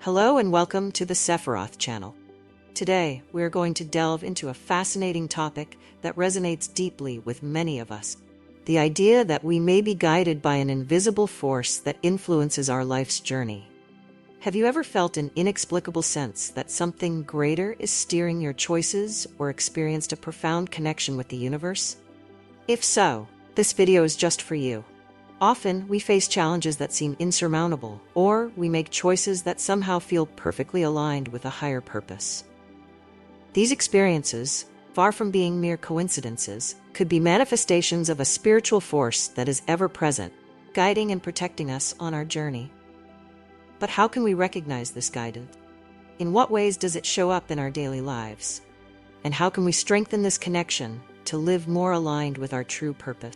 Hello and welcome to the Sephiroth channel. Today, we are going to delve into a fascinating topic that resonates deeply with many of us. The idea that we may be guided by an invisible force that influences our life's journey. Have you ever felt an inexplicable sense that something greater is steering your choices or experienced a profound connection with the universe? If so, this video is just for you. Often, we face challenges that seem insurmountable, or we make choices that somehow feel perfectly aligned with a higher purpose. These experiences, far from being mere coincidences, could be manifestations of a spiritual force that is ever present, guiding and protecting us on our journey. But how can we recognize this guidance? In what ways does it show up in our daily lives? And how can we strengthen this connection to live more aligned with our true purpose?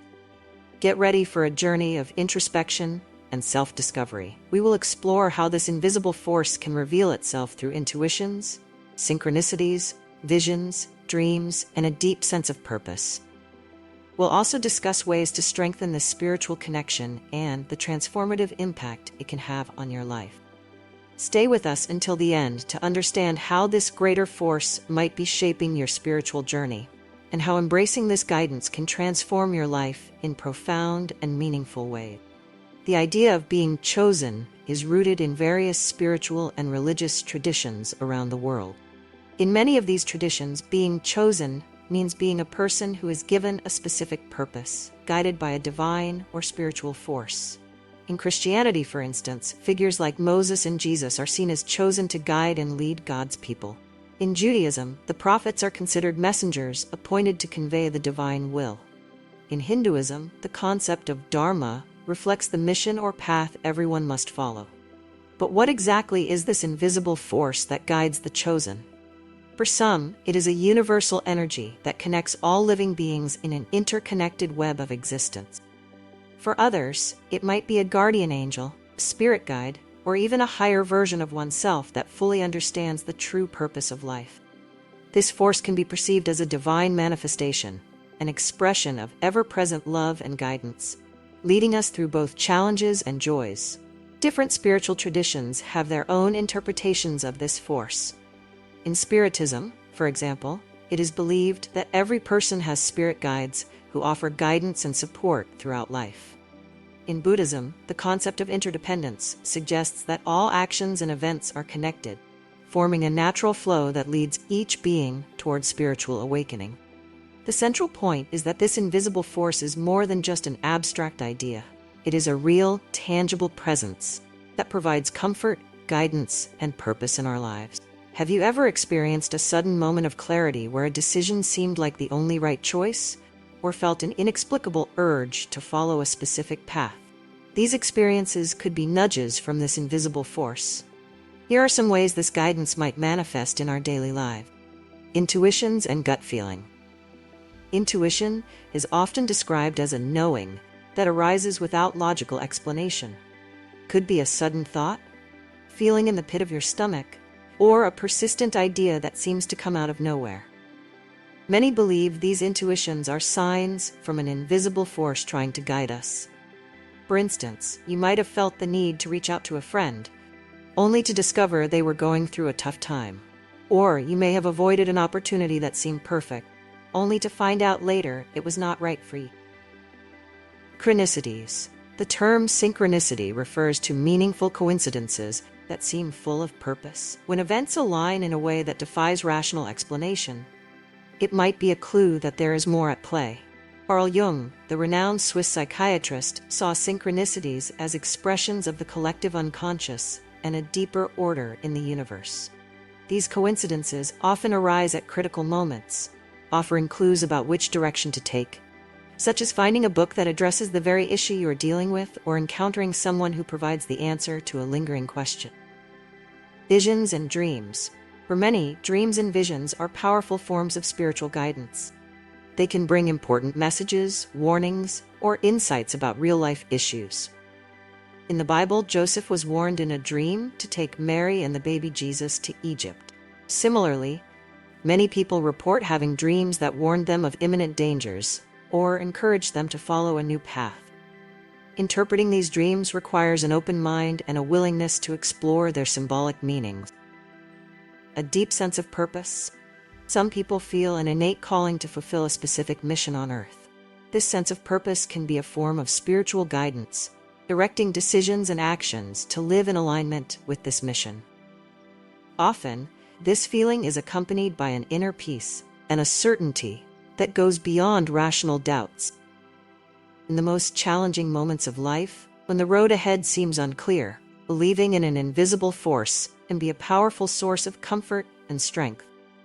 Get ready for a journey of introspection and self-discovery. We will explore how this invisible force can reveal itself through intuitions, synchronicities, visions, dreams, and a deep sense of purpose. We'll also discuss ways to strengthen this spiritual connection and the transformative impact it can have on your life. Stay with us until the end to understand how this greater force might be shaping your spiritual journey, and how embracing this guidance can transform your life in profound and meaningful ways. The idea of being chosen is rooted in various spiritual and religious traditions around the world. In many of these traditions, being chosen means being a person who is given a specific purpose, guided by a divine or spiritual force. In Christianity, for instance, figures like Moses and Jesus are seen as chosen to guide and lead God's people. In Judaism, the prophets are considered messengers appointed to convey the divine will. In Hinduism, the concept of dharma reflects the mission or path everyone must follow. But what exactly is this invisible force that guides the chosen? For some, it is a universal energy that connects all living beings in an interconnected web of existence. For others, it might be a guardian angel, a spirit guide, or even a higher version of oneself that fully understands the true purpose of life. This force can be perceived as a divine manifestation, an expression of ever-present love and guidance, leading us through both challenges and joys. Different spiritual traditions have their own interpretations of this force. In Spiritism, for example, it is believed that every person has spirit guides who offer guidance and support throughout life. In Buddhism, the concept of interdependence suggests that all actions and events are connected, forming a natural flow that leads each being towards spiritual awakening. The central point is that this invisible force is more than just an abstract idea. It is a real, tangible presence that provides comfort, guidance, and purpose in our lives. Have you ever experienced a sudden moment of clarity where a decision seemed like the only right choice, or felt an inexplicable urge to follow a specific path? These experiences could be nudges from this invisible force. Here are some ways this guidance might manifest in our daily life. Intuitions and gut feeling. Intuition is often described as a knowing that arises without logical explanation. Could be a sudden thought, feeling in the pit of your stomach, or a persistent idea that seems to come out of nowhere. Many believe these intuitions are signs from an invisible force trying to guide us. For instance, you might have felt the need to reach out to a friend, only to discover they were going through a tough time. Or you may have avoided an opportunity that seemed perfect, only to find out later it was not right for you. Synchronicities. The term synchronicity refers to meaningful coincidences that seem full of purpose. When events align in a way that defies rational explanation, it might be a clue that there is more at play. Carl Jung, the renowned Swiss psychiatrist, saw synchronicities as expressions of the collective unconscious and a deeper order in the universe. These coincidences often arise at critical moments, offering clues about which direction to take, such as finding a book that addresses the very issue you are dealing with or encountering someone who provides the answer to a lingering question. Visions and dreams. For many, dreams and visions are powerful forms of spiritual guidance. They can bring important messages, warnings, or insights about real-life issues. In the Bible, Joseph was warned in a dream to take Mary and the baby Jesus to Egypt. Similarly, many people report having dreams that warned them of imminent dangers or encouraged them to follow a new path. Interpreting these dreams requires an open mind and a willingness to explore their symbolic meanings. A deep sense of purpose. Some people feel an innate calling to fulfill a specific mission on Earth. This sense of purpose can be a form of spiritual guidance, directing decisions and actions to live in alignment with this mission. Often, this feeling is accompanied by an inner peace and a certainty that goes beyond rational doubts. In the most challenging moments of life, when the road ahead seems unclear, believing in an invisible force can be a powerful source of comfort and strength.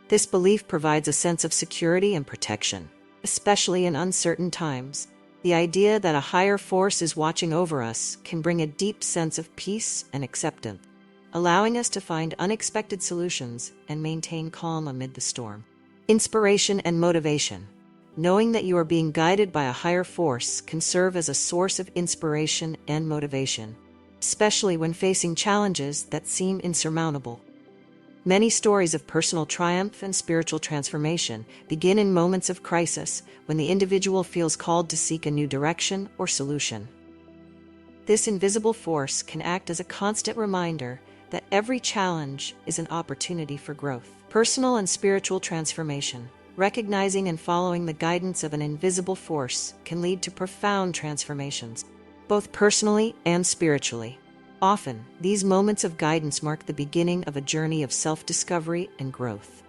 This belief provides a sense of security and protection, especially in uncertain times. The idea that a higher force is watching over us can bring a deep sense of peace and acceptance, allowing us to find unexpected solutions and maintain calm amid the storm. Inspiration and motivation. Knowing that you are being guided by a higher force can serve as a source of inspiration and motivation, especially when facing challenges that seem insurmountable. Many stories of personal triumph and spiritual transformation begin in moments of crisis when the individual feels called to seek a new direction or solution. This invisible force can act as a constant reminder that every challenge is an opportunity for growth. Personal and spiritual transformation. Recognizing and following the guidance of an invisible force can lead to profound transformations, both personally and spiritually. Often, these moments of guidance mark the beginning of a journey of self-discovery and growth.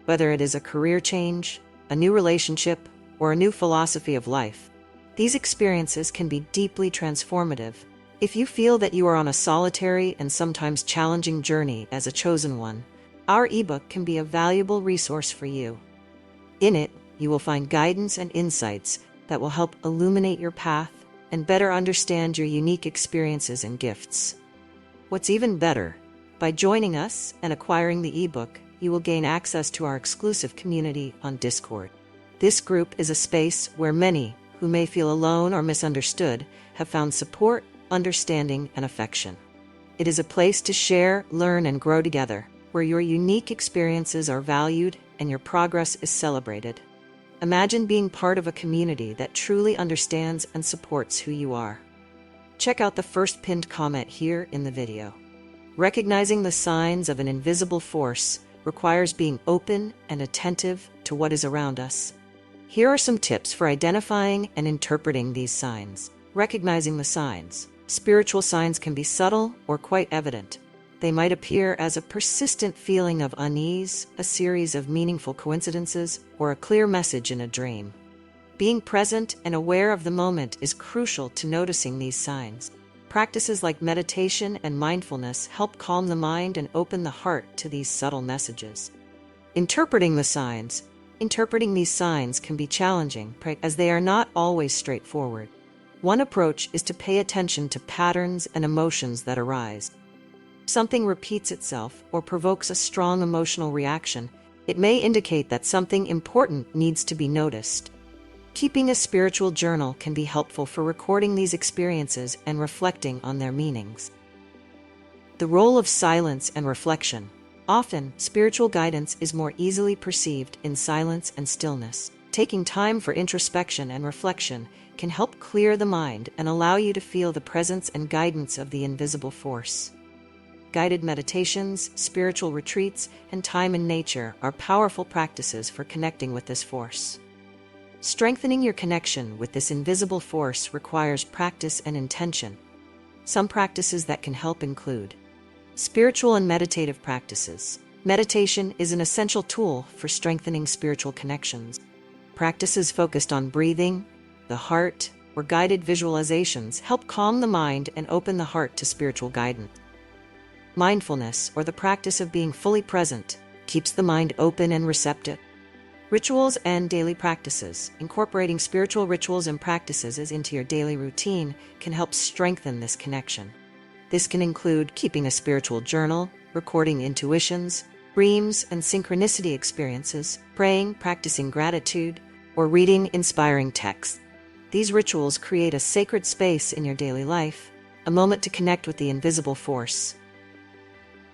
Whether it is a career change, a new relationship, or a new philosophy of life, these experiences can be deeply transformative. If you feel that you are on a solitary and sometimes challenging journey as a chosen one, our ebook can be a valuable resource for you. In it, you will find guidance and insights that will help illuminate your path and better understand your unique experiences and gifts. What's even better, by joining us and acquiring the ebook, you will gain access to our exclusive community on Discord. This group is a space where many, who may feel alone or misunderstood, have found support, understanding, and affection. It is a place to share, learn, and grow together, where your unique experiences are valued and your progress is celebrated. Imagine being part of a community that truly understands and supports who you are. Check out the first pinned comment here in the video. Recognizing the signs of an invisible force requires being open and attentive to what is around us. Here are some tips for identifying and interpreting these signs. Recognizing the signs. Spiritual signs can be subtle or quite evident. They might appear as a persistent feeling of unease, a series of meaningful coincidences, or a clear message in a dream. Being present and aware of the moment is crucial to noticing these signs. Practices like meditation and mindfulness help calm the mind and open the heart to these subtle messages. Interpreting the signs. Interpreting these signs can be challenging, as they are not always straightforward. One approach is to pay attention to patterns and emotions that arise. Something repeats itself or provokes a strong emotional reaction, it may indicate that something important needs to be noticed. Keeping a spiritual journal can be helpful for recording these experiences and reflecting on their meanings. The role of silence and reflection. Often, spiritual guidance is more easily perceived in silence and stillness. Taking time for introspection and reflection can help clear the mind and allow you to feel the presence and guidance of the invisible force. Guided meditations, spiritual retreats, and time in nature are powerful practices for connecting with this force. Strengthening your connection with this invisible force requires practice and intention. Some practices that can help include spiritual and meditative practices. Meditation is an essential tool for strengthening spiritual connections. Practices focused on breathing, the heart, or guided visualizations help calm the mind and open the heart to spiritual guidance. Mindfulness, or the practice of being fully present, keeps the mind open and receptive. Rituals and daily practices. Incorporating spiritual rituals and practices into your daily routine can help strengthen this connection. This can include keeping a spiritual journal, recording intuitions, dreams, and synchronicity experiences, praying, practicing gratitude, or reading inspiring texts. These rituals create a sacred space in your daily life, a moment to connect with the invisible force.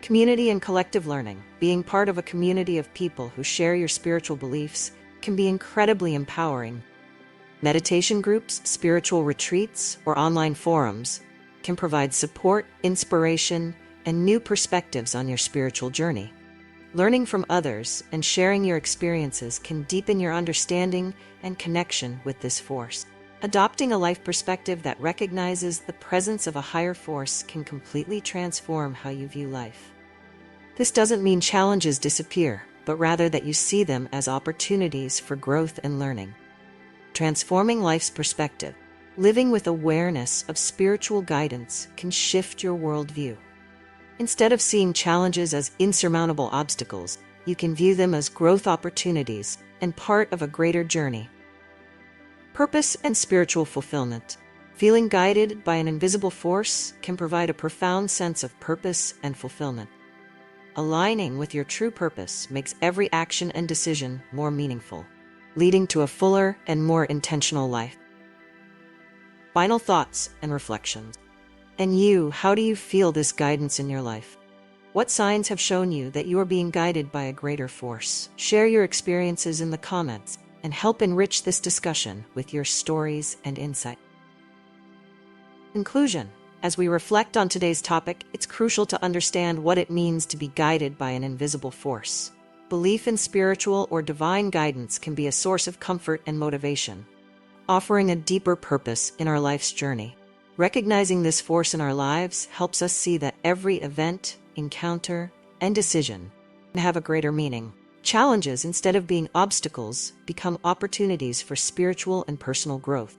Community and collective learning. Being part of a community of people who share your spiritual beliefs can be incredibly empowering. Meditation groups, spiritual retreats, or online forums can provide support, inspiration, and new perspectives on your spiritual journey. Learning from others and sharing your experiences can deepen your understanding and connection with this force. Adopting a life perspective that recognizes the presence of a higher force can completely transform how you view life. This doesn't mean challenges disappear, but rather that you see them as opportunities for growth and learning. Transforming life's perspective, living with awareness of spiritual guidance, can shift your worldview. Instead of seeing challenges as insurmountable obstacles, you can view them as growth opportunities and part of a greater journey. Purpose and spiritual fulfillment. Feeling guided by an invisible force can provide a profound sense of purpose and fulfillment. Aligning with your true purpose makes every action and decision more meaningful, leading to a fuller and more intentional life. Final thoughts and reflections. And you, how do you feel this guidance in your life? What signs have shown you that you are being guided by a greater force? Share your experiences in the comments and help enrich this discussion with your stories and insight. Conclusion. As we reflect on today's topic, it's crucial to understand what it means to be guided by an invisible force. Belief in spiritual or divine guidance can be a source of comfort and motivation, offering a deeper purpose in our life's journey. Recognizing this force in our lives helps us see that every event, encounter, and decision can have a greater meaning. Challenges, instead of being obstacles, become opportunities for spiritual and personal growth.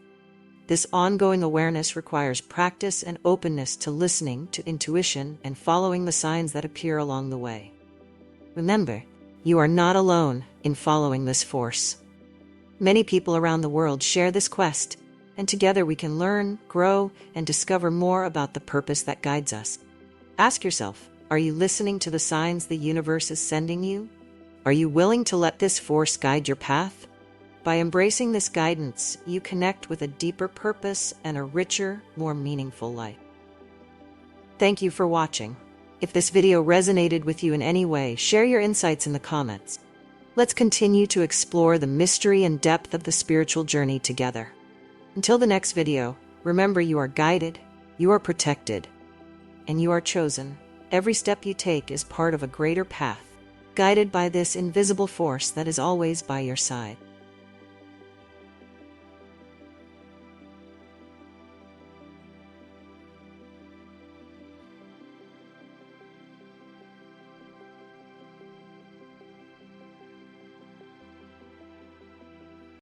This ongoing awareness requires practice and openness to listening to intuition and following the signs that appear along the way. Remember, you are not alone in following this force. Many people around the world share this quest, and together we can learn, grow, and discover more about the purpose that guides us. Ask yourself, are you listening to the signs the universe is sending you? Are you willing to let this force guide your path? By embracing this guidance, you connect with a deeper purpose and a richer, more meaningful life. Thank you for watching. If this video resonated with you in any way, share your insights in the comments. Let's continue to explore the mystery and depth of the spiritual journey together. Until the next video, remember you are guided, you are protected, and you are chosen. Every step you take is part of a greater path, guided by this invisible force that is always by your side.